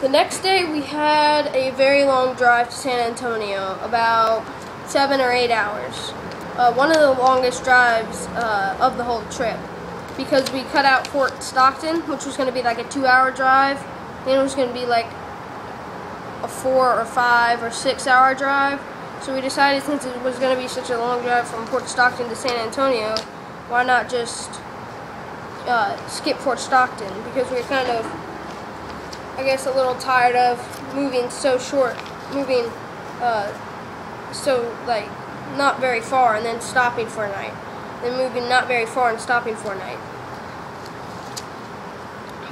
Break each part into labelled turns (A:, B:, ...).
A: The next day we had a very long drive to San Antonio, about 7 or 8 hours. One of the longest drives of the whole trip, because we cut out Fort Stockton, which was going to be like a 2-hour drive. Then it was going to be like a 4 or 5 or 6 hour drive. So we decided, since it was going to be such a long drive from Fort Stockton to San Antonio, why not just skip Fort Stockton, because we were kind of, I guess, a little tired of moving so like not very far and then stopping for a night, then moving not very far and stopping for a night.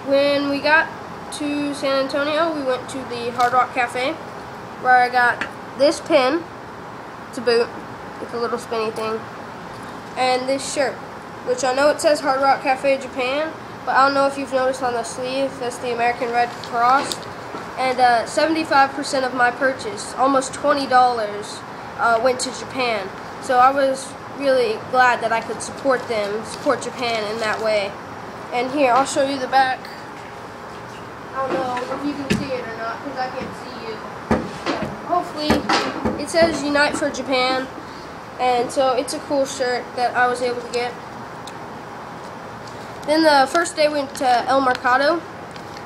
A: When we got to San Antonio, we went to the Hard Rock Cafe, where I got this pin to boot with a little spinny thing, and this shirt, which I know it says Hard Rock Cafe Japan, but I don't know if you've noticed on the sleeve, that's the American Red Cross. And 75% of my purchase, almost $20, went to Japan. So I was really glad that I could support Japan in that way. And here, I'll show you the back. I don't know if you can see it or not, because I can't see you. But hopefully, it says Unite for Japan. And so it's a cool shirt that I was able to get. Then the first day we went to El Mercado.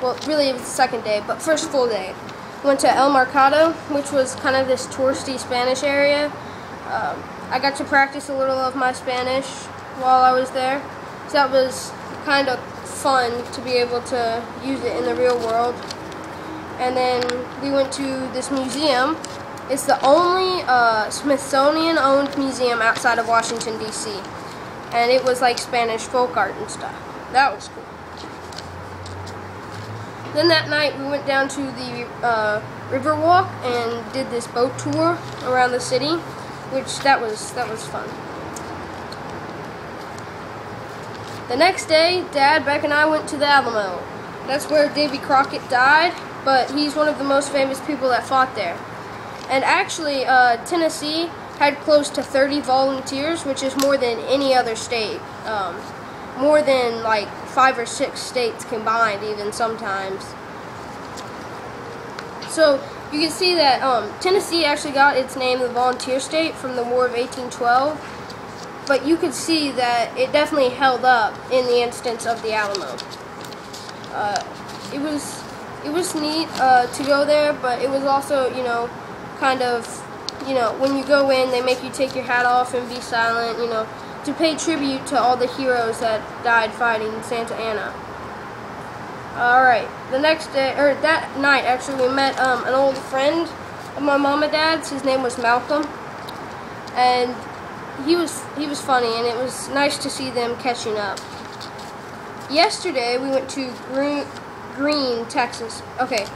A: Well, really it was the second day, but first full day. Went to El Mercado, which was kind of this touristy Spanish area. I got to practice a little of my Spanish while I was there. So that was kind of fun to be able to use it in the real world. And then we went to this museum. It's the only Smithsonian-owned museum outside of Washington, D.C. And it was like Spanish folk art and stuff. That was cool. Then that night we went down to the Riverwalk and did this boat tour around the city, which that was fun. The next day, Dad, Beck, and I went to the Alamo. That's where Davy Crockett died, but he's one of the most famous people that fought there. And actually, Tennessee had close to 30 volunteers, which is more than any other state. More than like 5 or 6 states combined, even sometimes. So you can see that Tennessee actually got its name, the volunteer state, from the War of 1812. But you could see that it definitely held up in the instance of the Alamo. It was neat to go there, but it was also, you know, kind of, you know, when you go in, they make you take your hat off and be silent, you know, to pay tribute to all the heroes that died fighting Santa Anna. Alright, the next day, or that night actually, we met an old friend of my mom and dad's. His name was Malcolm, and he was funny, and it was nice to see them catching up. Yesterday we went to Green, Texas. Okay,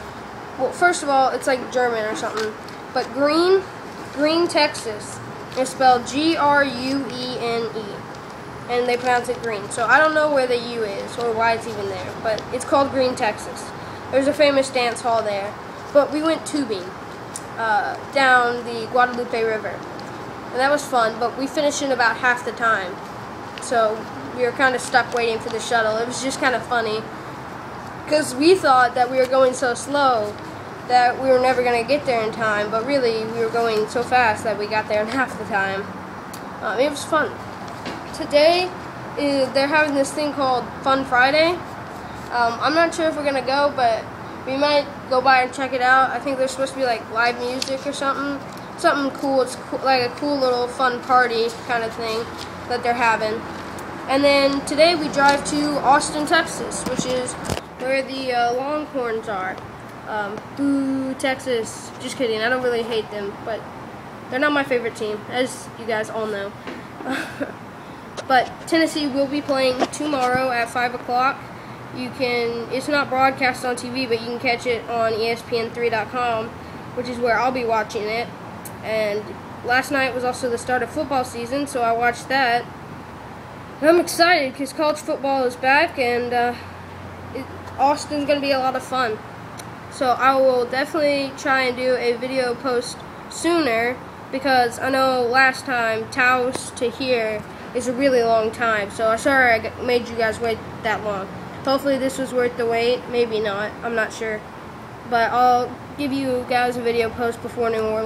A: well, first of all, it's like German or something, but Green, Texas. It's spelled G-R-U-E-N-E, and they pronounce it Green. So I don't know where the U is or why it's even there, but it's called Green, Texas. There's a famous dance hall there. But we went tubing down the Guadalupe River, and that was fun, but we finished in about half the time. So we were kind of stuck waiting for the shuttle. It was just kind of funny, because we thought that we were going so slow that we were never going to get there in time, but really we were going so fast that we got there in half the time. It was fun. Today, they're having this thing called Fun Friday. I'm not sure if we're going to go, but we might go by and check it out. I think there's supposed to be like live music or something cool. It's cool, like a cool little fun party kind of thing that they're having. And then today we drive to Austin, Texas, which is where the Longhorns are. Boo, Texas. Just kidding, I don't really hate them, but they're not my favorite team, as you guys all know. But Tennessee will be playing tomorrow at 5 o'clock. It's not broadcast on TV, but you can catch it on ESPN3.com, which is where I'll be watching it. And last night was also the start of football season, so I watched that. I'm excited because college football is back, and Austin's going to be a lot of fun. So I will definitely try and do a video post sooner, because I know last time, Taos to here is a really long time. So I'm sorry I made you guys wait that long. Hopefully this was worth the wait. Maybe not. I'm not sure. but I'll give you guys a video post before New Orleans.